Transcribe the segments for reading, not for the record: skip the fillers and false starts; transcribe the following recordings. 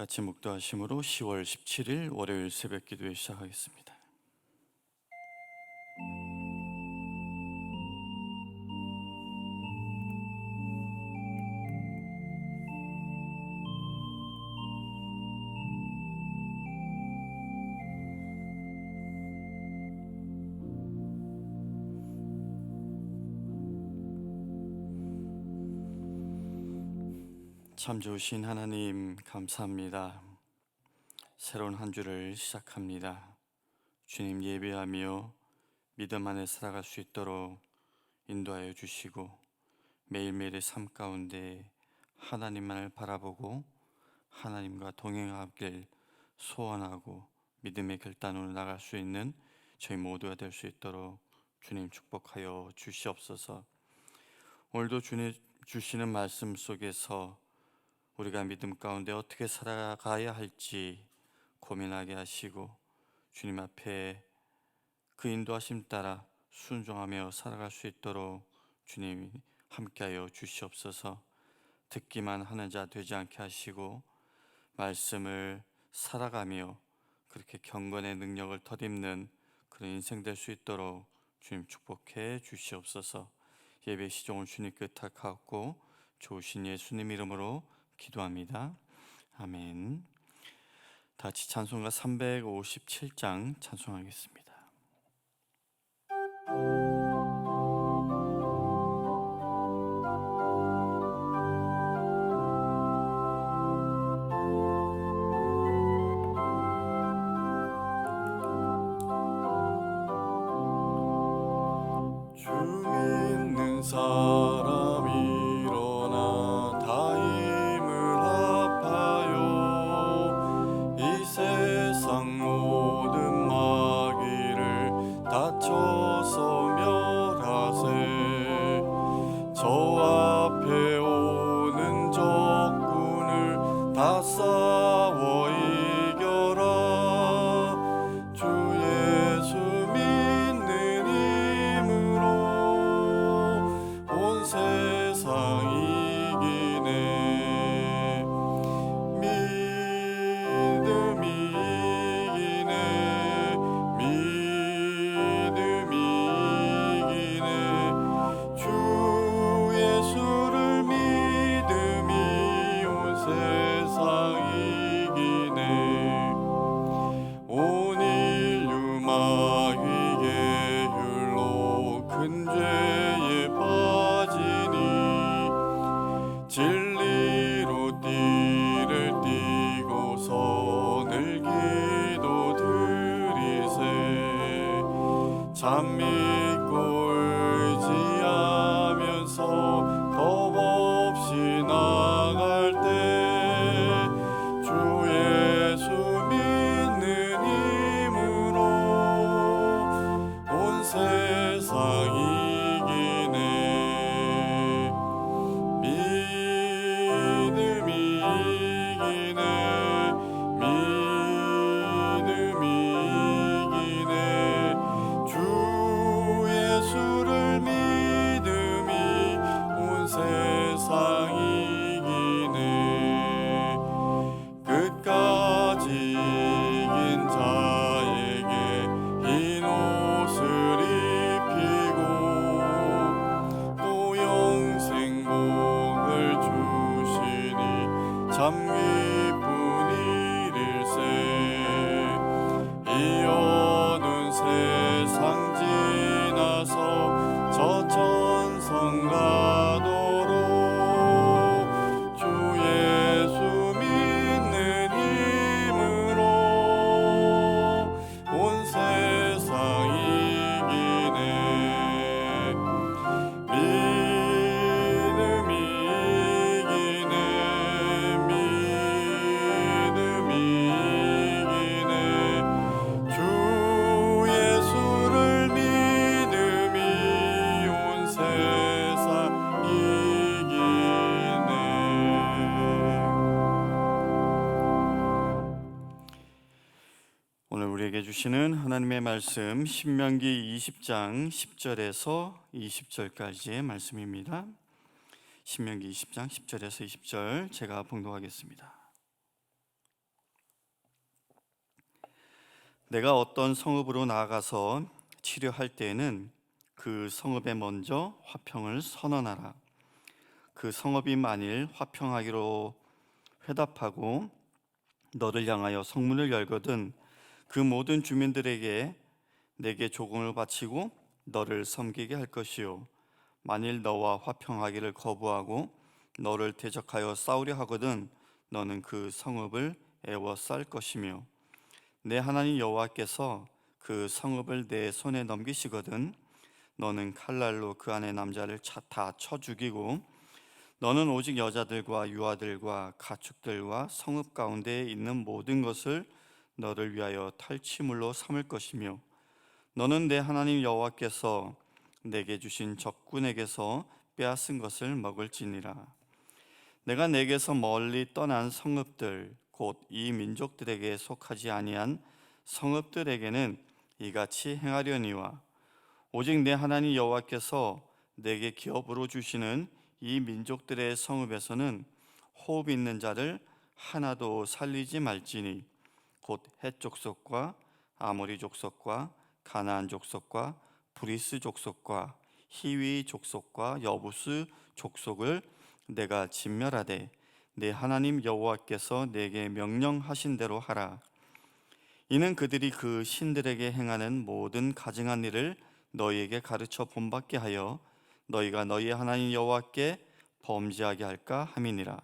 다 같이 묵도하심으로 10월 17일 월요일 새벽 기도회 시작하겠습니다. 참 좋으신 하나님 감사합니다. 새로운 한 주를 시작합니다. 주님 예배하며 믿음 안에 살아갈 수 있도록 인도하여 주시고, 매일매일의 삶 가운데 하나님만을 바라보고 하나님과 동행하길 소원하고 믿음의 결단으로 나갈 수 있는 저희 모두가 될 수 있도록 주님 축복하여 주시옵소서. 오늘도 주님 주시는 말씀 속에서 우리가 믿음 가운데 어떻게 살아가야 할지 고민하게 하시고, 주님 앞에 그 인도하심 따라 순종하며 살아갈 수 있도록 주님이 함께하여 주시옵소서. 듣기만 하는 자 되지 않게 하시고, 말씀을 살아가며 그렇게 경건의 능력을 덧입는 그런 인생 될 수 있도록 주님 축복해 주시옵소서. 예배 시종을 주님께 의탁하고 좋으신 예수님 이름으로 기도합니다. 아멘. 다 같이 찬송가 357장 찬송하겠습니다. 주 믿는 사람 일어나 다 힘을 합하여 이 세상 모든 마귀를 다쳐서 멸하세. 저 앞에 오는 적군을 다 싸워 이겨라. 주 예수 믿는 힘으로 온 세상 이기네. 믿음이 이기네. 믿음이 이기네. 주 예수를 믿음이 온 세상 이기네. 온 인류 마귀의 율로 큰 죄에 빠지니 진리로 띠를 띠고서 늘 기도드리세. 참 믿고 의지하면서 겁없이 나갈 때 주 예수 믿는 힘으로 온 세상 이기네. 믿음이 이기네. 믿음이 이기네. 주 예수를 믿음이 온 세상 이기네. 끝까지 이긴 자에게 흰 옷을 입히고 또 영생복을 주시니 참 기쁜 일일세. 이 어두운 세상 지나서 저 천성 가도록 주 예수 믿는 힘으로 온 세상 이기네. 믿음이 이기네. 믿음이 이기네. 주 예수를 믿음이 온 세상 이기네. 오늘 우리에게 주시는 하나님의 말씀 신명기 20장 10절에서 20절까지의 말씀입니다. 신명기 20장 10절에서 20절 제가 봉독하겠습니다. 내가 어떤 성읍으로 나아가서 치료할 때에는 그 성읍에 먼저 화평을 선언하라. 그 성읍이 만일 화평하기로 회답하고 너를 향하여 성문을 열거든 그 모든 주민들에게 내게 조공을 바치고 너를 섬기게 할 것이요, 만일 너와 화평하기를 거부하고 너를 대적하여 싸우려 하거든 너는 그 성읍을 애워쌀 것이며, 내 하나님 여호와께서 그 성읍을 내 손에 넘기시거든 너는 칼날로 그 안의 남자를 다 쳐 죽이고 너는 오직 여자들과 유아들과 가축들과 성읍 가운데에 있는 모든 것을 너를 위하여 탈취물로 삼을 것이며, 너는 내 하나님 여호와께서 내게 주신 적군에게서 빼앗은 것을 먹을지니라. 내가 내게서 멀리 떠난 성읍들 곧 이 민족들에게 속하지 아니한 성읍들에게는 이같이 행하려니와, 오직 내 하나님 여호와께서 내게 기업으로 주시는 이 민족들의 성읍에서는 호흡 있는 자를 하나도 살리지 말지니, 곧 헷 족속과 아모리 족속과 가나안 족속과 브리스 족속과 히위 족속과 여부스 족속을 내가 진멸하되 내 하나님 여호와께서 내게 명령하신 대로 하라. 이는 그들이 그 신들에게 행하는 모든 가증한 일을 너희에게 가르쳐 본받게 하여 너희가 너희 하나님 여호와께 범죄하게 할까 함이니라.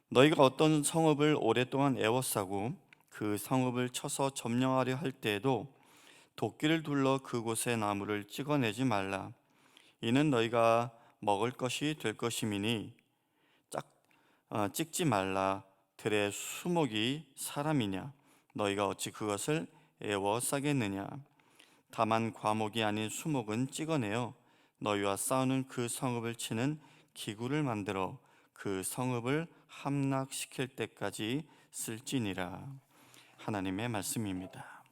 너희가 어떤 성읍을 오랫동안 애워싸고 그 성읍을 쳐서 점령하려 할 때에도 도끼를 둘러 그곳의 나무를 찍어내지 말라. 이는 너희가 먹을 것이 될 것임이니 찍지 말라. 들의 수목이 사람이냐? 너희가 어찌 그것을 애워싸겠느냐? 다만 과목이 아닌 수목은 찍어내어 너희와 싸우는 그 성읍을 치는 기구를 만들어 그 성읍을 함락시킬 때까지 쓸지니라. 하나님의 말씀입니다.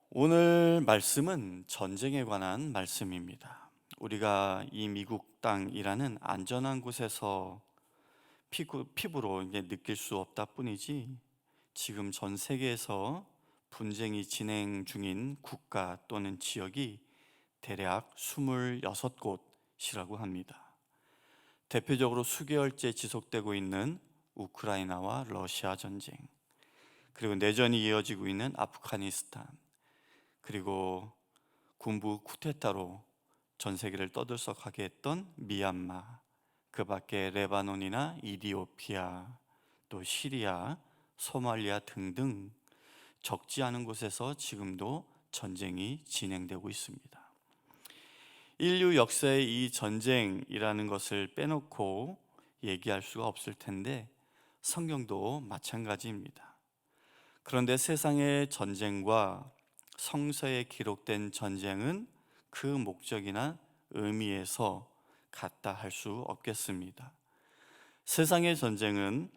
오늘 말씀은 전쟁에 관한 말씀입니다. 우리가 이 미국 땅이라는 안전한 곳에서 피부로 이제 느낄 수 없다 뿐이지, 지금 전 세계에서 분쟁이 진행 중인 국가 또는 지역이 대략 26곳이라고 합니다. 대표적으로 수개월째 지속되고 있는 우크라이나와 러시아 전쟁, 그리고 내전이 이어지고 있는 아프가니스탄, 그리고 군부 쿠데타로 전 세계를 떠들썩하게 했던 미얀마, 그 밖에 레바논이나 이디오피아, 또 시리아, 소말리아 등등 적지 않은 곳에서 지금도 전쟁이 진행되고 있습니다. 인류 역사의 이 전쟁이라는 것을 빼놓고 얘기할 수가 없을 텐데 성경도 마찬가지입니다. 그런데 세상의 전쟁과 성서에 기록된 전쟁은 그 목적이나 의미에서 같다 할 수 없겠습니다. 세상의 전쟁은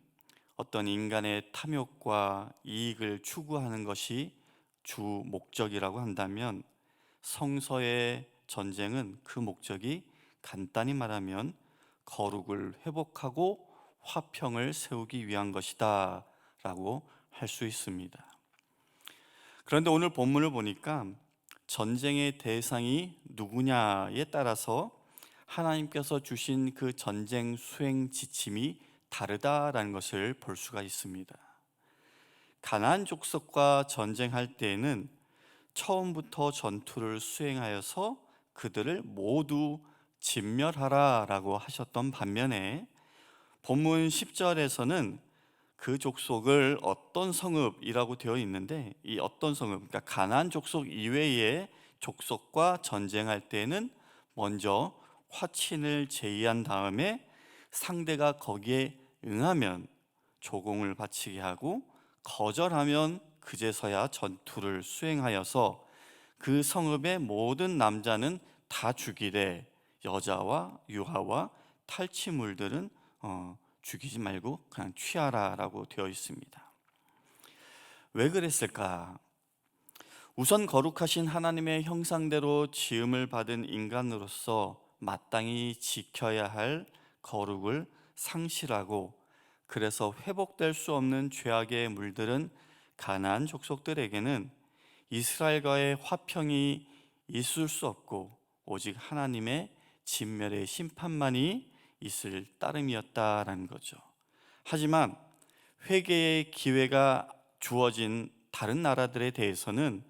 어떤 인간의 탐욕과 이익을 추구하는 것이 주 목적이라고 한다면, 성서의 전쟁은 그 목적이 간단히 말하면 거룩을 회복하고 화평을 세우기 위한 것이다 라고 할 수 있습니다. 그런데 오늘 본문을 보니까 전쟁의 대상이 누구냐에 따라서 하나님께서 주신 그 전쟁 수행 지침이 다르다라는 것을 볼 수가 있습니다. 가나안 족속과 전쟁할 때에는 처음부터 전투를 수행하여서 그들을 모두 진멸하라라고 하셨던 반면에, 본문 10절에서는 그 족속을 어떤 성읍이라고 되어 있는데, 이 어떤 성읍, 그러니까 가나안 족속 이외의 족속과 전쟁할 때에는 먼저 화친을 제의한 다음에 상대가 거기에 응하면 조공을 바치게 하고, 거절하면 그제서야 전투를 수행하여서 그 성읍의 모든 남자는 다 죽이되 여자와 유아와 탈취물들은 죽이지 말고 그냥 취하라라고 되어 있습니다. 왜 그랬을까? 우선 거룩하신 하나님의 형상대로 지음을 받은 인간으로서 마땅히 지켜야 할 거룩을 상실하고, 그래서 회복될 수 없는 죄악에 물들은 가나안 족속들에게는 이스라엘과의 화평이 있을 수 없고 오직 하나님의 진멸의 심판만이 있을 따름이었다라는 거죠. 하지만 회개의 기회가 주어진 다른 나라들에 대해서는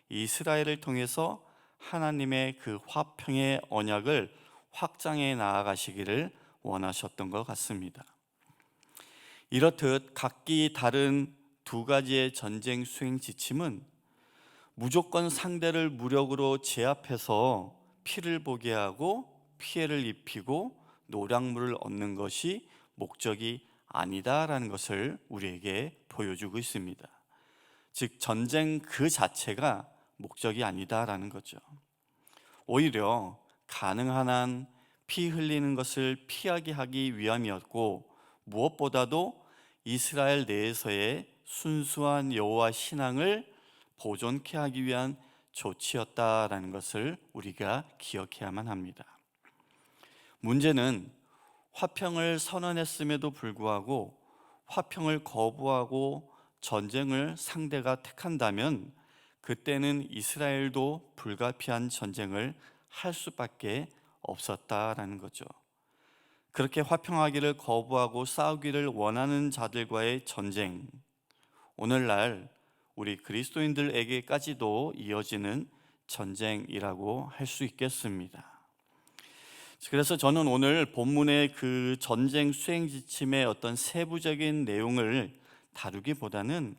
이스라엘을 통해서 하나님의 그 화평의 언약을 확장해 나아가시기를 원하셨던 것 같습니다. 이렇듯 각기 다른 두 가지의 전쟁 수행 지침은 무조건 상대를 무력으로 제압해서 피를 보게 하고 피해를 입히고 노량물을 얻는 것이 목적이 아니다라는 것을 우리에게 보여주고 있습니다. 즉 전쟁 그 자체가 목적이 아니다라는 거죠. 오히려 가능한 한 피 흘리는 것을 피하게 하기 위함이었고, 무엇보다도 이스라엘 내에서의 순수한 여호와 신앙을 보존케 하기 위한 조치였다라는 것을 우리가 기억해야만 합니다. 문제는 화평을 선언했음에도 불구하고 화평을 거부하고 전쟁을 상대가 택한다면 그때는 이스라엘도 불가피한 전쟁을 할 수밖에 없었다라는 거죠. 그렇게 화평하기를 거부하고 싸우기를 원하는 자들과의 전쟁, 오늘날 우리 그리스도인들에게까지도 이어지는 전쟁이라고 할 수 있겠습니다. 그래서 저는 오늘 본문의 그 전쟁 수행 지침의 어떤 세부적인 내용을 다루기보다는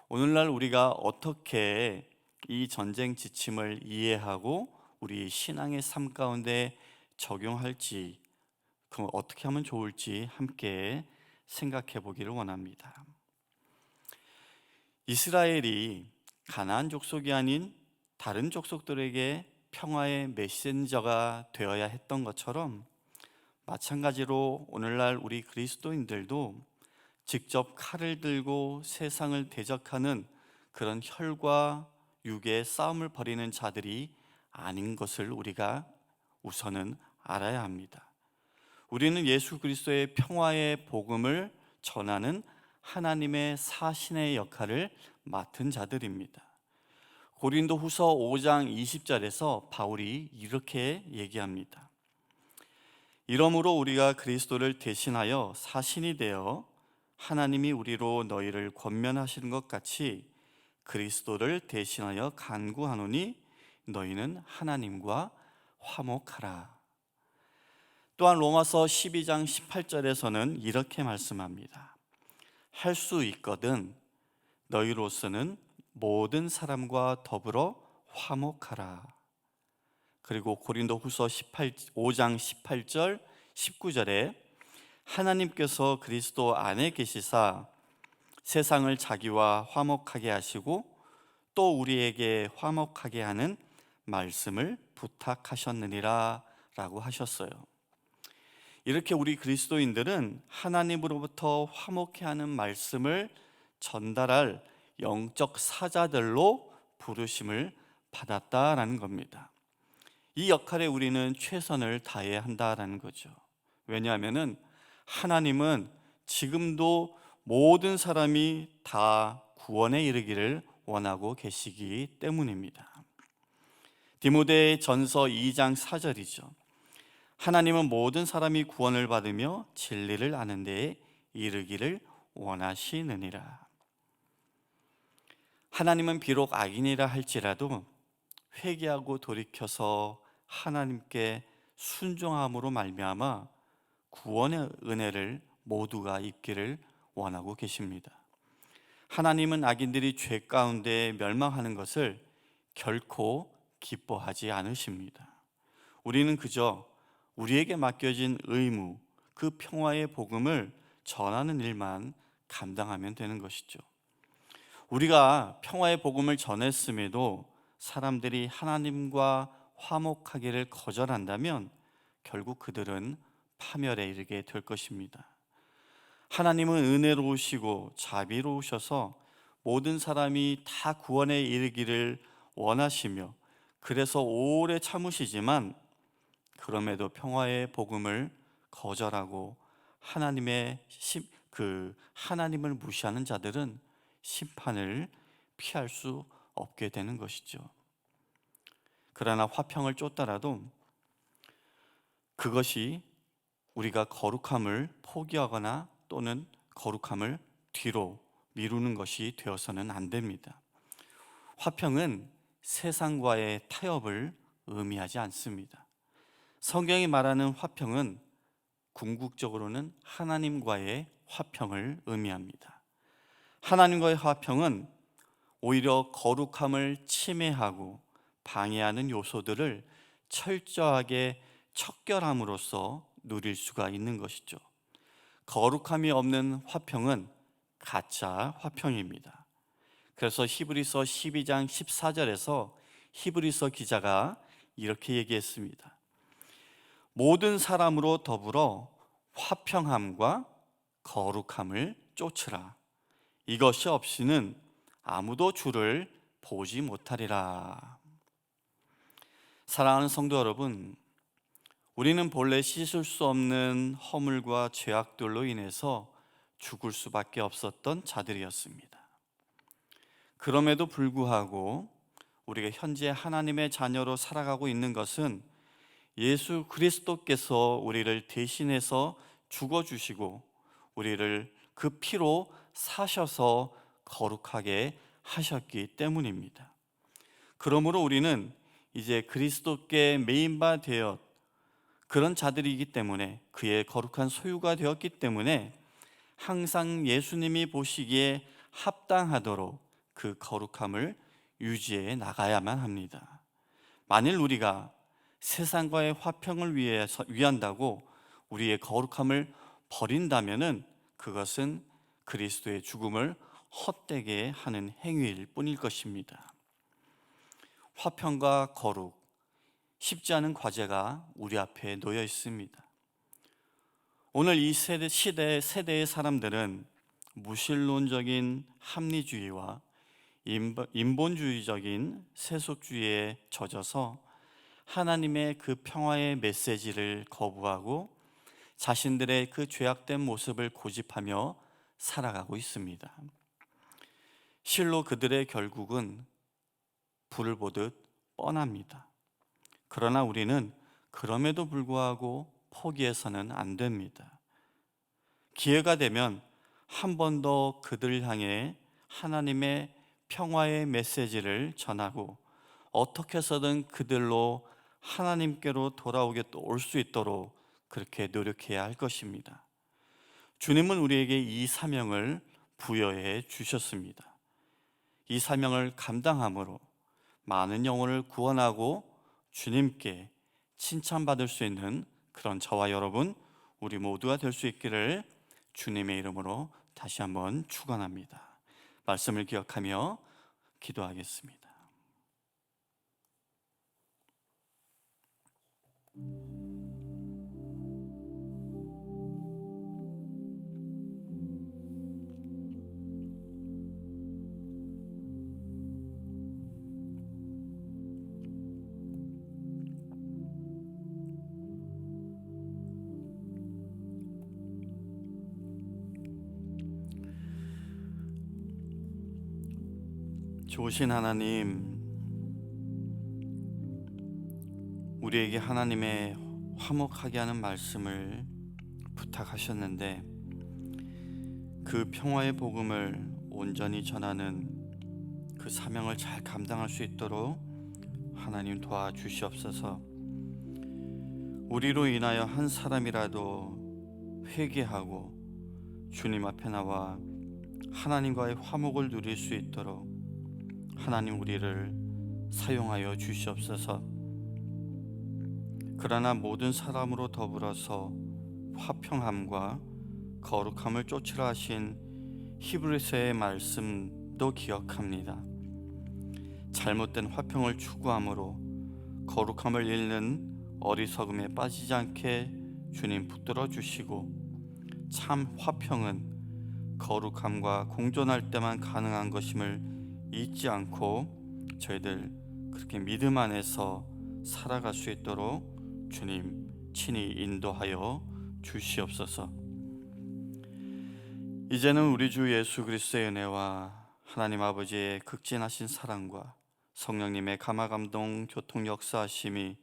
오늘날 우리가 어떻게 이 전쟁 지침을 이해하고 우리 신앙의 삶 가운데 적용할지, 그럼 어떻게 하면 좋을지 함께 생각해 보기를 원합니다. 이스라엘이 가나안 족속이 아닌 다른 족속들에게 평화의 메신저가 되어야 했던 것처럼, 마찬가지로 오늘날 우리 그리스도인들도 직접 칼을 들고 세상을 대적하는 그런 혈과 육의 싸움을 벌이는 자들이 아닌 것을 우리가 우선은 알아야 합니다. 우리는 예수 그리스도의 평화의 복음을 전하는 하나님의 사신의 역할을 맡은 자들입니다. 고린도후서 5장 20절에서 바울이 이렇게 얘기합니다. 이러므로 우리가 그리스도를 대신하여 사신이 되어 하나님이 우리로 너희를 권면하시는 것 같이 그리스도를 대신하여 간구하노니 너희는 하나님과 화목하라. 또한 로마서 12장 18절에서는 이렇게 말씀합니다. 할 수 있거든 너희로서는 모든 사람과 더불어 화목하라. 그리고 고린도후서 5장 18절 19절에 하나님께서 그리스도 안에 계시사 세상을 자기와 화목하게 하시고 또 우리에게 화목하게 하는 말씀을 부탁하셨느니라 라고 하셨어요. 이렇게 우리 그리스도인들은 하나님으로부터 화목해 하는 말씀을 전달할 영적 사자들로 부르심을 받았다라는 겁니다. 이 역할에 우리는 최선을 다해야 한다라는 거죠. 왜냐하면 하나님은 지금도 모든 사람이 다 구원에 이르기를 원하고 계시기 때문입니다. 디모데 전서 2장 4절이죠. 하나님은 모든 사람이 구원을 받으며 진리를 아는 데에 이르기를 원하시느니라. 하나님은 비록 악인이라 할지라도 회개하고 돌이켜서 하나님께 순종함으로 말미암아 구원의 은혜를 모두가 입기를 원하고 계십니다. 하나님은 악인들이 죄 가운데 멸망하는 것을 결코 기뻐하지 않으십니다. 우리는 그저 우리에게 맡겨진 의무, 그 평화의 복음을 전하는 일만 감당하면 되는 것이죠. 우리가 평화의 복음을 전했음에도 사람들이 하나님과 화목하기를 거절한다면 결국 그들은 파멸에 이르게 될 것입니다. 하나님은 은혜로우시고 자비로우셔서 모든 사람이 다 구원에 이르기를 원하시며 그래서 오래 참으시지만 그럼에도 평화의 복음을 거절하고 하나님을 무시하는 자들은 심판을 피할 수 없게 되는 것이죠. 그러나 화평을 쫓더라도 그것이 우리가 거룩함을 포기하거나 또는 거룩함을 뒤로 미루는 것이 되어서는 안 됩니다. 화평은 세상과의 타협을 의미하지 않습니다. 성경이 말하는 화평은 궁극적으로는 하나님과의 화평을 의미합니다. 하나님과의 화평은 오히려 거룩함을 침해하고 방해하는 요소들을 철저하게 척결함으로써 누릴 수가 있는 것이죠. 거룩함이 없는 화평은 가짜 화평입니다. 그래서 히브리서 12장 14절에서 히브리서 기자가 이렇게 얘기했습니다. 모든 사람으로 더불어 화평함과 거룩함을 쫓으라. 이것이 없이는 아무도 주를 보지 못하리라. 사랑하는 성도 여러분, 우리는 본래 씻을 수 없는 허물과 죄악들로 인해서 죽을 수밖에 없었던 자들이었습니다. 그럼에도 불구하고 우리가 현재 하나님의 자녀로 살아가고 있는 것은 예수 그리스도께서 우리를 대신해서 죽어주시고 우리를 그 피로 사셔서 거룩하게 하셨기 때문입니다. 그러므로 우리는 이제 그리스도께 매인바 되어 그런 자들이기 때문에, 그의 거룩한 소유가 되었기 때문에 항상 예수님이 보시기에 합당하도록 그 거룩함을 유지해 나가야만 합니다. 만일 우리가 세상과의 화평을 위한다고 우리의 거룩함을 버린다면은 그것은 그리스도의 죽음을 헛되게 하는 행위일 뿐일 것입니다. 화평과 거룩, 쉽지 않은 과제가 우리 앞에 놓여 있습니다. 오늘 이 세대의 사람들은 무신론적인 합리주의와 인본주의적인 세속주의에 젖어서 하나님의 그 평화의 메시지를 거부하고 자신들의 그 죄악된 모습을 고집하며 살아가고 있습니다. 실로 그들의 결국은 불을 보듯 뻔합니다. 그러나 우리는 그럼에도 불구하고 포기해서는 안 됩니다. 기회가 되면 한 번 더 그들을 향해 하나님의 평화의 메시지를 전하고 어떻게 해서든 그들로 하나님께로 돌아오게 또 올 수 있도록 그렇게 노력해야 할 것입니다. 주님은 우리에게 이 사명을 부여해 주셨습니다. 이 사명을 감당함으로 많은 영혼을 구원하고 주님께 칭찬받을 수 있는 그런 저와 여러분, 우리 모두가 될 수 있기를 주님의 이름으로 다시 한번 축원합니다. 말씀을 기억하며 기도하겠습니다. 좋으신 하나님, 우리에게 하나님의 화목하게 하는 말씀을 부탁하셨는데 그 평화의 복음을 온전히 전하는 그 사명을 잘 감당할 수 있도록 하나님 도와주시옵소서. 우리로 인하여 한 사람이라도 회개하고 주님 앞에 나와 하나님과의 화목을 누릴 수 있도록 하나님 우리를 사용하여 주시옵소서. 그러나 모든 사람으로 더불어서 화평함과 거룩함을 쫓으라 하신 히브리서의 말씀도 기억합니다. 잘못된 화평을 추구함으로 거룩함을 잃는 어리석음에 빠지지 않게 주님 붙들어 주시고, 참 화평은 거룩함과 공존할 때만 가능한 것임을 잊지 않고 저희들 그렇게 믿음 안에서 살아갈 수 있도록 주님 친히 인도하여 주시옵소서. 이제는 우리 주 예수 그리스도의 은혜와 하나님 아버지의 극진하신 사랑과 성령님의 감화감동 교통 역사하심이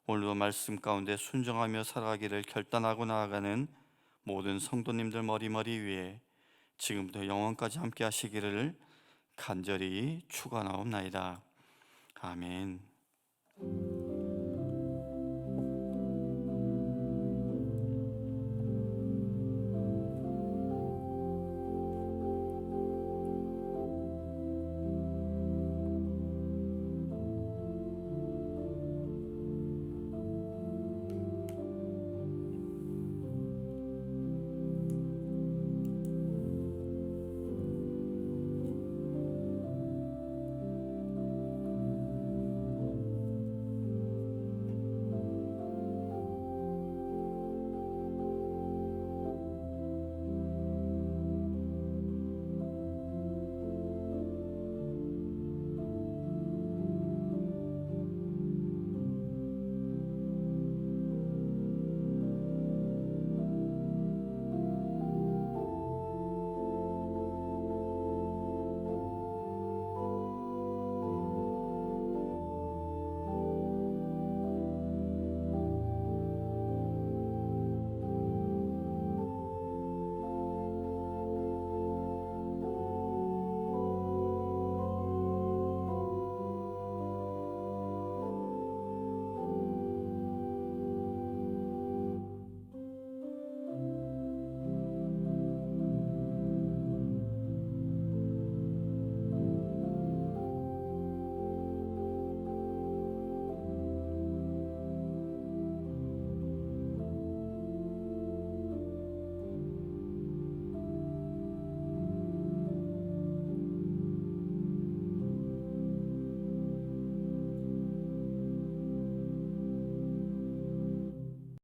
오늘도 말씀 가운데 순종하며 살아가기를 결단하고 나아가는 모든 성도님들 머리머리 위에 지금부터 영원까지 함께 하시기를 간절히 축원하옵나이다. 아멘.